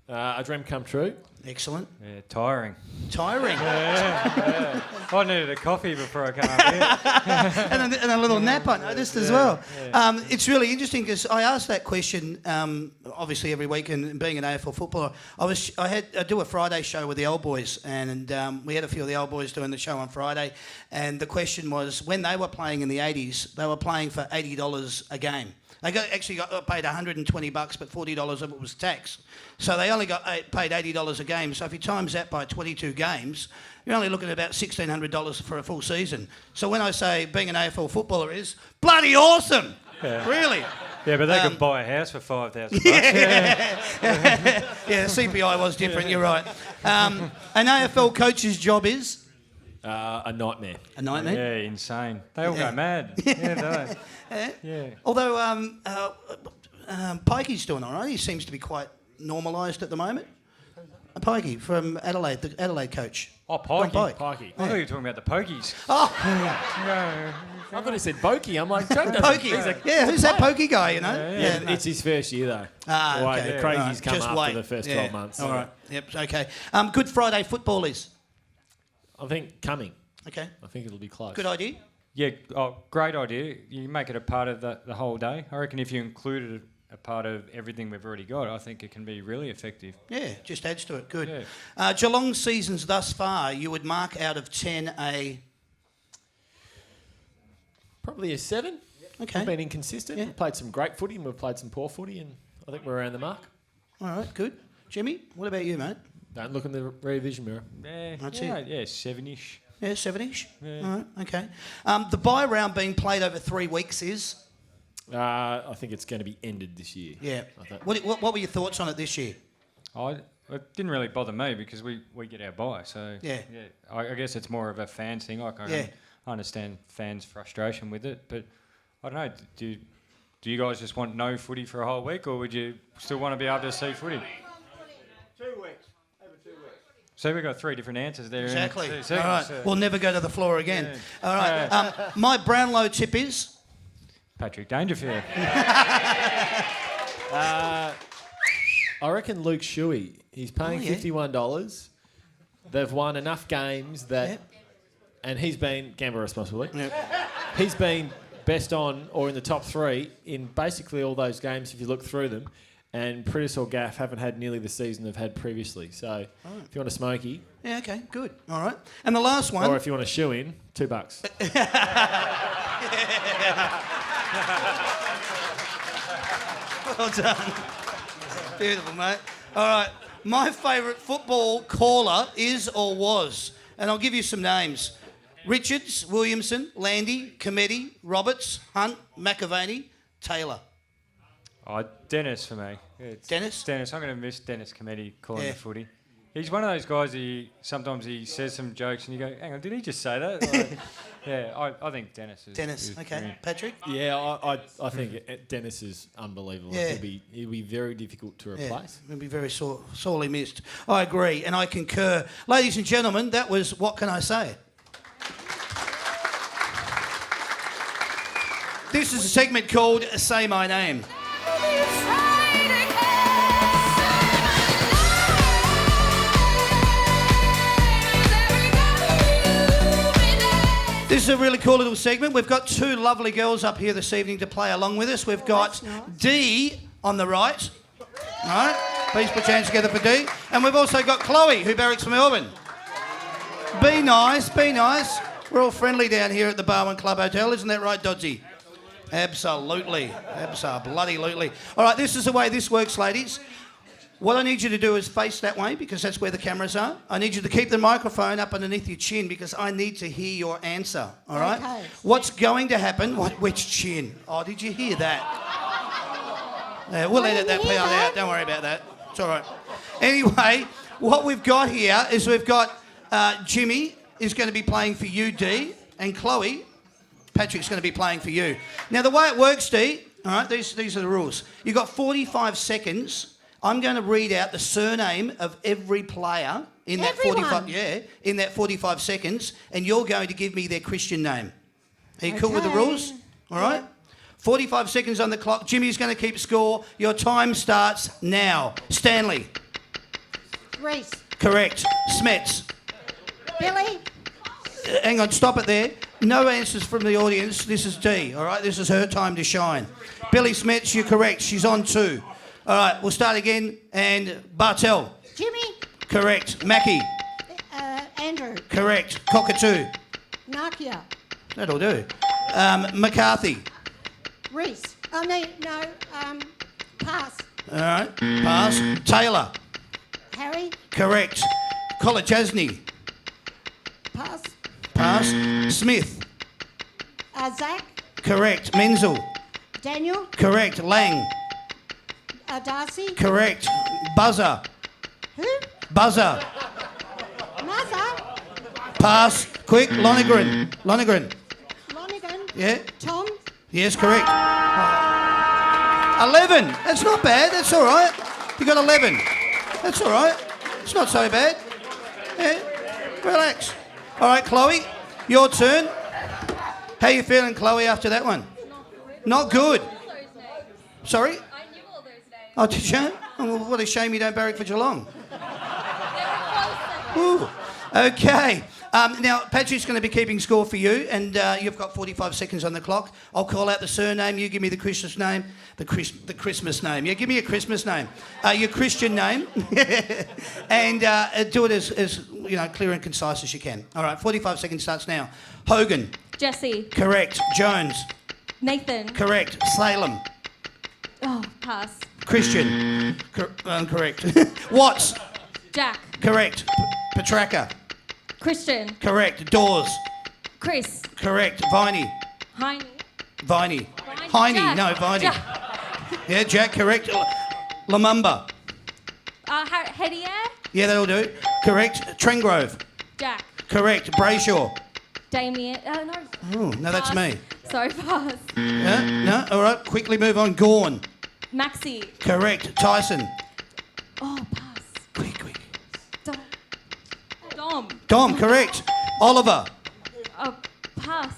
A dream come true. Excellent. Yeah, tiring. Tiring. Yeah. I needed a coffee before I came up here. and a little nap, I noticed as well. Yeah. It's really interesting because I asked that question obviously every week, and being an AFL footballer, I do a Friday show with the old boys, and we had a few of the old boys doing the show on Friday, and the question was, when they were playing in the 80s, they were playing for $80 a game. They actually got paid $120, but $40 of it was tax. So they only got paid $80 a game. So if you times that by 22 games, you're only looking at about $1,600 for a full season. So when I say being an AFL footballer is bloody awesome, really. Yeah, but they could buy a house for $5,000. Yeah, CPI was different. You're right. An AFL coach's job is? A nightmare. A nightmare? Yeah, insane. They all go mad. Yeah, don't they? Yeah. Although Pikey's doing all right. He seems to be quite normalised at the moment. Pikey from Adelaide, the Adelaide coach. Oh, Pikey. Pikey. I thought you were talking about the pokies. Oh, I thought he said Pokey. I'm like, Pokey. Who's that Pokey guy, you know? Yeah, it's his first year, though. Okay. The crazies come Just after wait. the first 12 months. All right. Yep, okay. Good Friday football is? I think coming. Okay. I think it'll be close. Good idea. Yeah, great idea. You make it a part of the whole day. I reckon if you included a part of everything we've already got, I think it can be really effective. Yeah, just adds to it. Good. Yeah. Geelong's seasons thus far, you would mark out of 10 a... Probably a 7. Okay. We've been inconsistent. Yeah. We've played some great footy and we've played some poor footy, and I think we're around the mark. All right, good. Jimmy, what about you, mate? Don't look in the rear vision mirror. Yeah, That's yeah, it. Yeah, 7-ish. Yeah, 7-ish? Yeah. All right, okay. The bye round being played over 3 weeks is? I think it's going to be ended this year. Yeah. What were your thoughts on it this year? It didn't really bother me because we get our bye. So Yeah. I guess it's more of a fan thing. Like I understand fans' frustration with it, but I don't know. Do you guys just want no footy for a whole week, or would you still want to be able to see footy? 2 weeks. Over 2 weeks. So we've got 3 different answers there. Exactly. All right. So We'll never go to the floor again. Yeah. All right. My Brownlow tip is? Patrick Dangerfield. I reckon Luke Shuey. He's paying $51. They've won enough games that, and he's been gamble responsibly. Yep. He's been best on or in the top 3 in basically all those games if you look through them. And Pritis or Gaff haven't had nearly the season they've had previously. So if you want a smoky. Yeah, okay, good. All right. And the last one. Or if you want a shoe in, $2. Well done. Beautiful, mate. All right. My favourite football caller is or was, and I'll give you some names. Richards, Williamson, Landy, Cometti, Roberts, Hunt, McAvaney, Taylor. Oh, Dennis for me. Dennis? Dennis. I'm going to miss Dennis Cometti calling Yeah. the footy. He's one of those guys sometimes he says some jokes and you go, hang on, did he just say that? Like, yeah, I think Dennis is... Dennis, is okay. brilliant. Patrick? Yeah, I think Dennis is unbelievable. Yeah. He'll be very difficult to replace. He'll be very sorely missed. I agree, and I concur. Ladies and gentlemen, that was What Can I Say? This is a segment called Say My Name. This is a really cool little segment. We've got 2 lovely girls up here this evening to play along with us. We've got Dee on the right. All right, please put your hands together for Dee. And we've also got Chloe, who barracks for Melbourne. Be nice, be nice. We're all friendly down here at the Barwon Club Hotel, isn't that right, Dodsy? Absolutely, absolutely. All right, this is the way this works, ladies. What I need you to do is face that way because that's where the cameras are. I need you to keep the microphone up underneath your chin because I need to hear your answer, all right? Okay. What's going to happen? Which chin? Oh, did you hear that? We'll edit that part out. Don't worry about that. It's all right. Anyway, what we've got here is we've got Jimmy is going to be playing for you, Dee, and Chloe, Patrick's going to be playing for you. Now, the way it works, Dee, all right, these are the rules. You've got 45 seconds. I'm going to read out the surname of every player in that 45 seconds, and you're going to give me their Christian name. Are you cool with the rules? All right? 45 seconds on the clock. Jimmy's going to keep score. Your time starts now. Stanley. Reese. Correct. Smets. Billy. Hang on, stop it there. No answers from the audience. This is Dee, all right? This is her time to shine. Billy Smets, you're correct. She's on 2. All right, we'll start again. And Bartel. Jimmy. Correct. Mackie. Andrew. Correct. Cockatoo. Nakia. That'll do. McCarthy. Reese. Oh, no, pass. All right. Pass. Taylor. Harry. Correct. Kolachasny. Pass. Pass. Smith. Zach. Correct. Menzel. Daniel. Correct. Lang. Darcy. Correct. Buzzer. Who? Buzzer. Mother. Pass. Quick. Lonergan. Lonigan. Yeah. Tom. Yes, correct. 11. That's not bad. That's all right. You got 11. That's all right. It's not so bad. Yeah. Relax. All right, Chloe, your turn. How you feeling, Chloe, after that one? Not good. Sorry? I knew all those names. Oh, did you? Oh, well, what a shame you don't barrack for Geelong. Ooh. Okay. Now, Patrick's going to be keeping score for you, and you've got 45 seconds on the clock. I'll call out the surname. You give me the Christmas name. The Christmas name. Yeah, give me a Christmas name. Your Christian name. And do it as clear and concise as you can. All right, 45 seconds starts now. Hogan. Jesse. Correct. Jones. Nathan. Correct. Salem. Oh, pass. Christian. Correct. Watts. Jack. Correct. Petraka. Christian. Correct. Dawes. Chris. Correct. Viney. Heine. Viney. Jack. Heine. No, Viney. Jack. Yeah, Jack. Correct. Lamumba. Hedier. Yeah, that'll do. Correct. Trengrove. Jack. Correct. Brayshaw. Damien. No. Oh, no, that's Pass. me. Sorry, pass. Yeah, no, all right. Quickly move on. Gorn. Maxie. Correct. Tyson. Oh, pass. Quick. Dom. Dom. Correct. Oliver. Pass.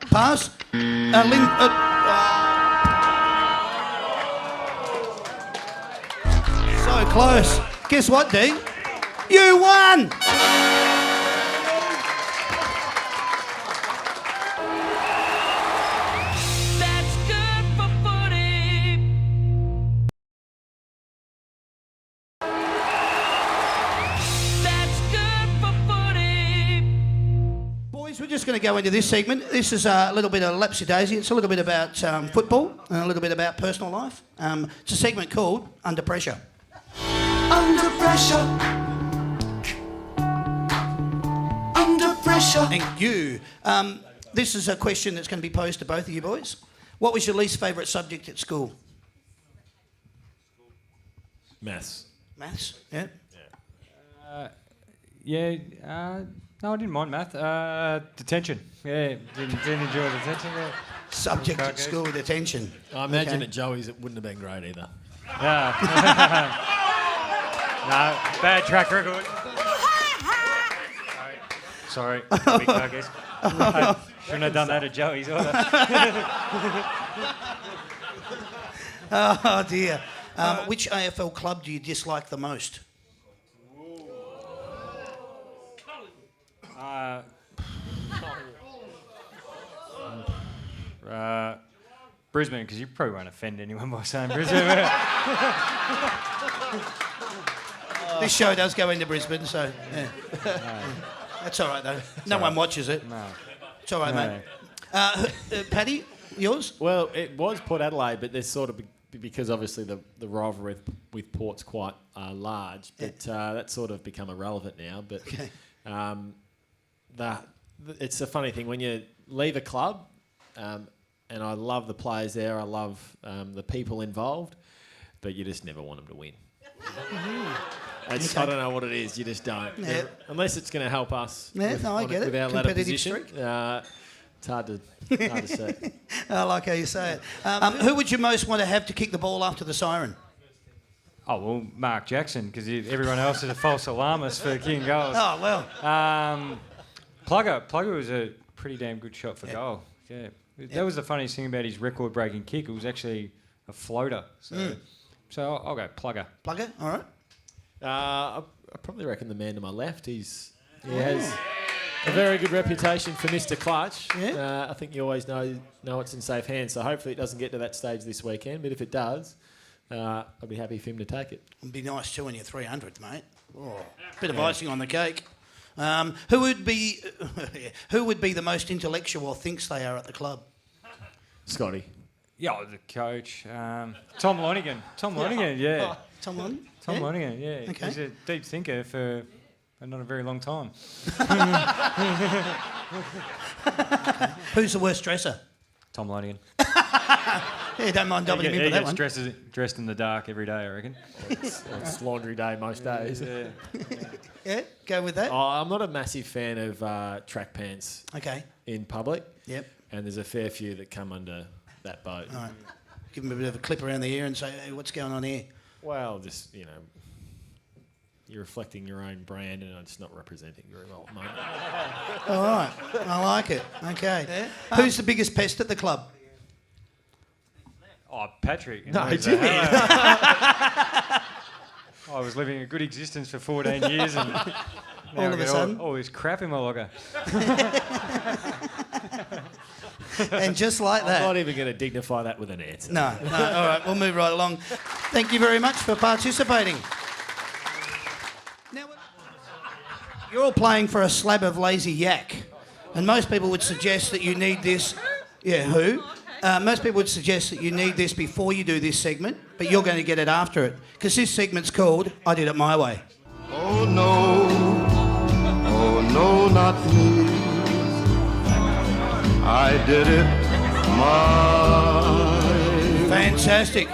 Pass. So So close. Guess what, D? You won! That's good for footy. That's good for footy. Boys, we're just going to go into this segment. This is a little bit of lapsy-daisy. It's a little bit about football and a little bit about personal life. It's a segment called Under Pressure. Under pressure. Under pressure. Thank you. This is a question that's going to be posed to both of you boys. What was your least favourite subject at school? Maths. Maths, yeah. No, I didn't mind math. Detention. Yeah, didn't enjoy detention. Yeah. Subject at school, detention. I imagine at Joey's it wouldn't have been great either. Yeah. No, bad track record. Sorry, big guys. Shouldn't have done that at Joey's either. Oh dear. Which AFL club do you dislike the most? Brisbane, because you probably won't offend anyone by saying Brisbane. This show does go into Brisbane, so yeah. That's all right though. No one watches it. No. It's all right, mate. Paddy, yours? Well, it was Port Adelaide, but there's sort of because obviously the rivalry with Port's quite large, but that's sort of become irrelevant now. But it's a funny thing when you leave a club, and I love the players there. I love the people involved, but you just never want them to win. I don't know what it is. You just don't, unless it's going to help us. Yeah, with, no, I get it. With our ladder Competitive position, streak. it's hard to say. I like how you say it. Who would you most want to have to kick the ball after the siren? Oh, well, Mark Jackson, because everyone else is a false alarmist for kicking goals. Oh, well. Plugger was a pretty damn good shot for goal. Yeah. That was the funniest thing about his record-breaking kick. It was actually a floater. So I'll go Plugger. Plugger, all right. I probably reckon the man to my left. He has a very good reputation for Mr. Clutch. Yeah. I think you always know it's in safe hands. So hopefully it doesn't get to that stage this weekend. But if it does, I'd be happy for him to take it. It'd be nice too on your 300th, mate. Oh, bit of icing on the cake. Who would be the most intellectual or thinks they are at the club? Scotty. Yeah, the coach. Tom Lonigan. Tom Lonigan, yeah. Oh, Tom Lonigan? Tom Lonigan, yeah. Okay. He's a deep thinker for not a very long time. Who's the worst dresser? Tom Lonigan. Yeah, don't mind doubling him in for that one. He gets dressed in the dark every day, I reckon. It's laundry day most days. Yeah, go with that. Oh, I'm not a massive fan of track pants in public. Yep. And there's a fair few that come under that boat. All right. Give him a bit of a clip around the ear and say, hey, what's going on here? Well, just, you're reflecting your own brand and it's not representing your role at the moment. All right. I like it. Okay. Who's the biggest pest at the club? Oh, Patrick. No, Jimmy. I was living a good existence for 14 years and now All of a sudden? all this crap in my locker. And just like that. I'm not even going to dignify that with an answer. No. All right, we'll move right along. Thank you very much for participating. Now, you're all playing for a slab of lazy yak, and most people would suggest that you need this. Yeah, who? Most people would suggest that you need this before you do this segment, but you're going to get it after it, because this segment's called I Did It My Way. Oh no, not me. I did it my way. Fantastic.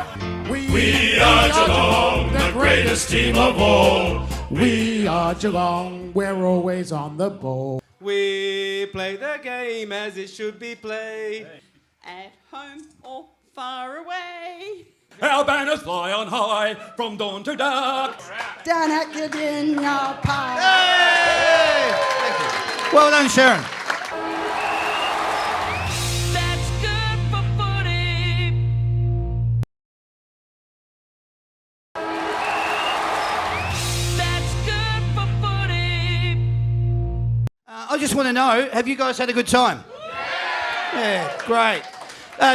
We are Geelong, the greatest team of all. We are Geelong, we're always on the ball. We play the game as it should be played. At home or far away. Our banners fly on high from dawn to dark. Down at the dinner party. Hey! Thank you. Well done, Sharon. That's good for footy. I just want to know, have you guys had a good time? Yeah, great.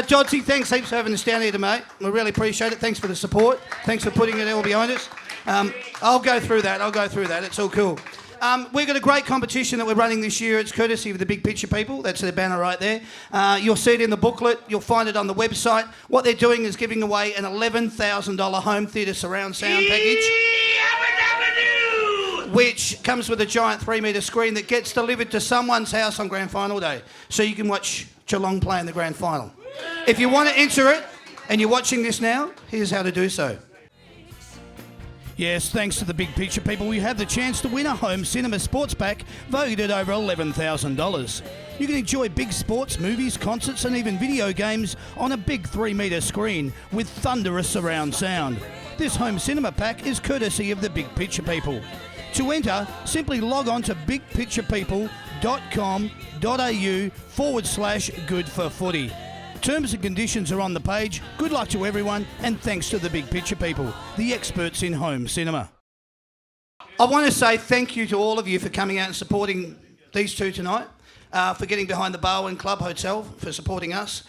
Jodsy, thanks heaps for having us down here, mate. We really appreciate it. Thanks for the support. Thanks for putting it all behind us. I'll go through that. It's all cool. We've got a great competition that we're running this year. It's courtesy of the Big Picture people. That's their banner right there. You'll see it in the booklet. You'll find it on the website. What they're doing is giving away an $11,000 home theatre surround sound package, which comes with a giant 3-metre screen that gets delivered to someone's house on grand final day, so you can watch Geelong play in the grand final. If you want to enter it and you're watching this now, here's how to do so. Yes, thanks to the Big Picture people, we have the chance to win a home cinema sports pack valued at over $11,000. You can enjoy big sports, movies, concerts and even video games on a big 3-metre screen with thunderous surround sound. This home cinema pack is courtesy of the Big Picture people. To enter, simply log on to bigpicturepeople.com.au/good-for-footy. Terms and conditions are on the page. Good luck to everyone, and thanks to the Big Picture people, the experts in home cinema. I want to say thank you to all of you for coming out and supporting these two tonight, for getting behind the Barwon Club Hotel, for supporting us,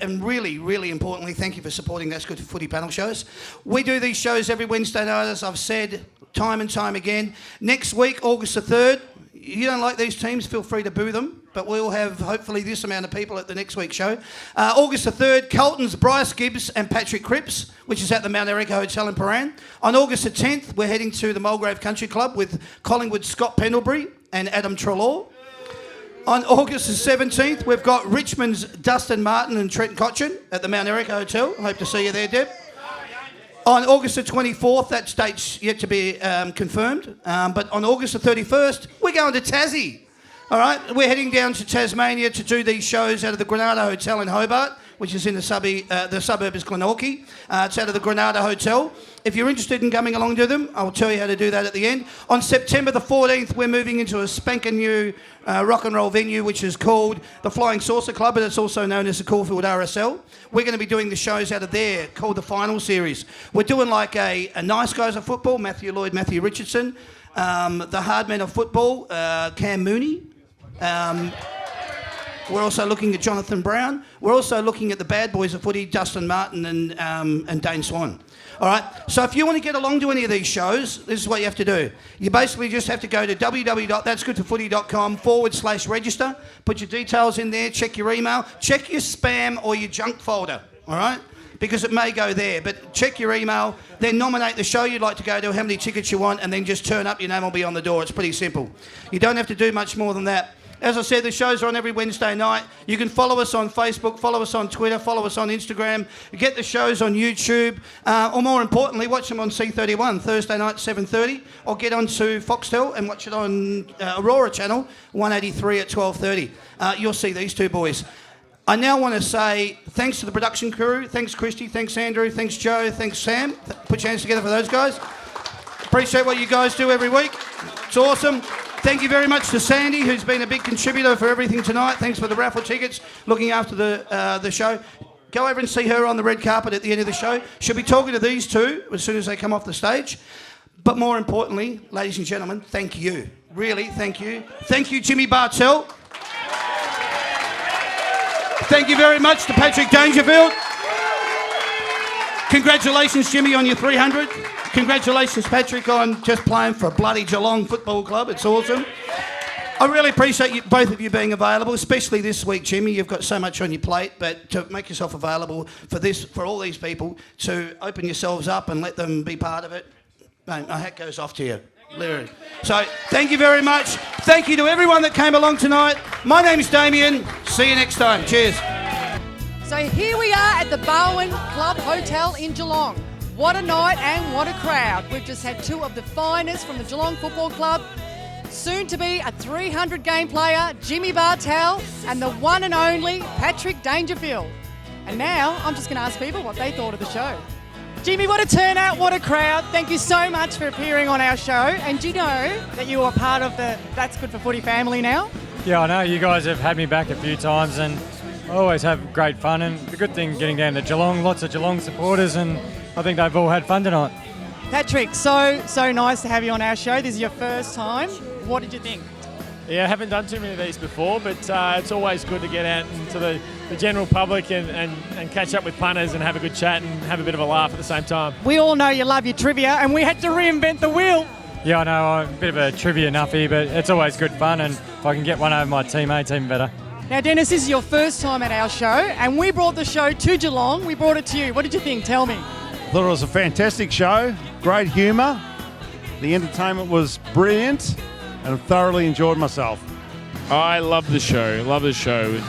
and really, really importantly, thank you for supporting That's Good for Footy panel shows. We do these shows every Wednesday night, as I've said time and time again. Next week, August the 3rd, you don't like these teams, feel free to boo them, but we'll have hopefully this amount of people at the next week's show. August the 3rd, Carlton's Bryce Gibbs and Patrick Cripps, which is at the Mount Erica Hotel in Paran. On August the 10th, we're heading to the Mulgrave Country Club with Collingwood's Scott Pendlebury and Adam Trelaw. On August the 17th, we've got Richmond's Dustin Martin and Trent Cotchin at the Mount Erica Hotel. Hope to see you there, Deb. On August the 24th, that date's yet to be confirmed, but on August the 31st, we're going to Tassie. All right, we're heading down to Tasmania to do these shows out of the Granada Hotel in Hobart, which is in the suburb is Glenorchy. It's out of the Granada Hotel. If you're interested in coming along to them, I'll tell you how to do that at the end. On September the 14th, we're moving into a spanking new rock and roll venue, which is called the Flying Saucer Club, but it's also known as the Caulfield RSL. We're going to be doing the shows out of there, called the Final Series. We're doing like a Nice Guys of Football, Matthew Lloyd, Matthew Richardson, the Hard Men of Football, Cam Mooney. We're also looking at Jonathan Brown. We're also looking at the Bad Boys of Footy, Dustin Martin and Dane Swan. All right, so if you want to get along to any of these shows, this is what you have to do. You basically just have to go to www.that'sgoodforfooty.com/register, put your details in there, check your email, check your spam or your junk folder, all right? Because it may go there, but check your email, then nominate the show you'd like to go to, how many tickets you want, and then just turn up, your name will be on the door. It's pretty simple. You don't have to do much more than that. As I said, the shows are on every Wednesday night. You can follow us on Facebook, follow us on Twitter, follow us on Instagram, get the shows on YouTube, or more importantly, watch them on C31, Thursday night, 7:30, or get onto Foxtel and watch it on Aurora Channel, 183 at 12:30. You'll see these two boys. I now want to say thanks to the production crew. Thanks, Christy. Thanks, Andrew. Thanks, Joe. Thanks, Sam. Put your hands together for those guys. Appreciate what you guys do every week. It's awesome. Thank you very much to Sandy, who's been a big contributor for everything tonight. Thanks for the raffle tickets, looking after the show. Go over and see her on the red carpet at the end of the show. She'll be talking to these two as soon as they come off the stage. But more importantly, ladies and gentlemen, thank you. Really, thank you. Thank you, Jimmy Bartell. Thank you very much to Patrick Dangerfield. Congratulations, Jimmy, on your 300. Congratulations, Patrick, on just playing for a bloody Geelong Football Club. It's awesome. I really appreciate you, both of you being available, especially this week, Jimmy. You've got so much on your plate, but to make yourself available for all these people, to open yourselves up and let them be part of it, mate, my hat goes off to you. Literally. So, thank you very much. Thank you to everyone that came along tonight. My name's Damien. See you next time. Cheers. So here we are at the Barwon Club Hotel in Geelong. What a night and what a crowd. We've just had two of the finest from the Geelong Football Club, soon to be a 300 game player, Jimmy Bartell, and the one and only Patrick Dangerfield. And now I'm just going to ask people what they thought of the show. Jimmy, what a turnout, what a crowd. Thank you so much for appearing on our show. And do you know that you are part of the That's Good for Footy family now? Yeah, I know. You guys have had me back a few times and I always have great fun. And the good thing getting down to Geelong, lots of Geelong supporters, and I think they've all had fun tonight. Patrick, so nice to have you on our show. This is your first time. What did you think? Yeah, I haven't done too many of these before, but it's always good to get out into the general public and catch up with punters and have a good chat and have a bit of a laugh at the same time. We all know you love your trivia, and we had to reinvent the wheel. Yeah, I know, I'm a bit of a trivia nuffy, but it's always good fun, and if I can get one over my teammates, even better. Now, Dennis, this is your first time at our show, and we brought the show to Geelong. We brought it to you. What did you think? Tell me. I thought it was a fantastic show, great humour. The entertainment was brilliant, and I thoroughly enjoyed myself. I love the show. Love the show.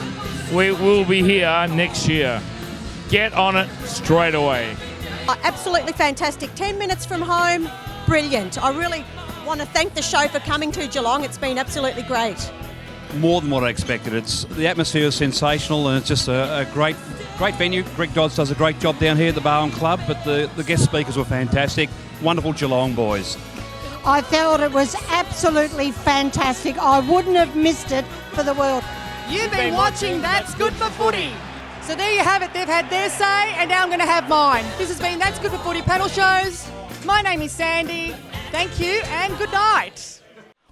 We will be here next year. Get on it straight away. Absolutely fantastic. 10 minutes from home, brilliant. I really want to thank the show for coming to Geelong. It's been absolutely great. More than what I expected. The atmosphere is sensational, and it's just a great venue. Greg Dodds does a great job down here at the Bowen Club, but the guest speakers were fantastic. Wonderful Geelong boys. I thought it was absolutely fantastic. I wouldn't have missed it for the world. You've been watching That's Good for Footy. So there you have it. They've had their say, and now I'm going to have mine. This has been That's Good for Footy panel shows. My name is Sandy. Thank you, and good night.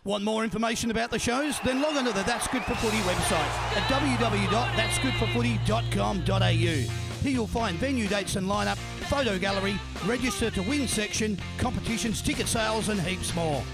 Want more information about the shows? Then log on to the That's Good for Footy website at www.that'sgoodforfooty.com.au. Here you'll find venue dates and lineup, photo gallery, register to win section, competitions, ticket sales and heaps more.